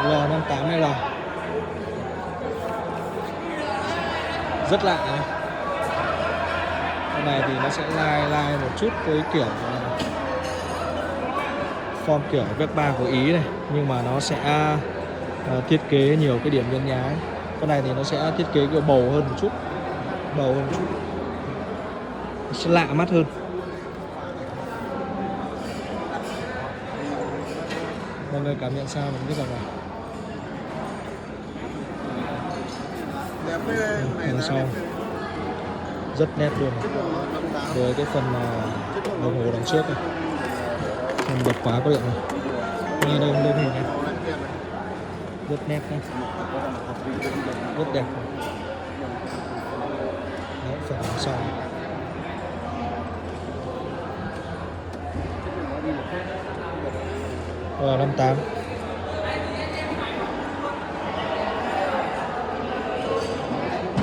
L58 này là rất lạ này. Con này thì nó sẽ lai một chút với kiểu form kiểu V3 của Ý này, nhưng mà nó sẽ thiết kế nhiều cái điểm nhấn nhá. Con này thì nó sẽ thiết kế kiểu bầu hơn một chút, nó sẽ lạ mắt hơn. Mọi người cảm nhận sao về cái dòng này? Đằng sau rất nét luôn, với cái phần đồng hồ đằng trước này, phần bật khóa có điện này, nghe đây lên hình này, rất nét này, rất đẹp. Đấy, phần đằng sau L58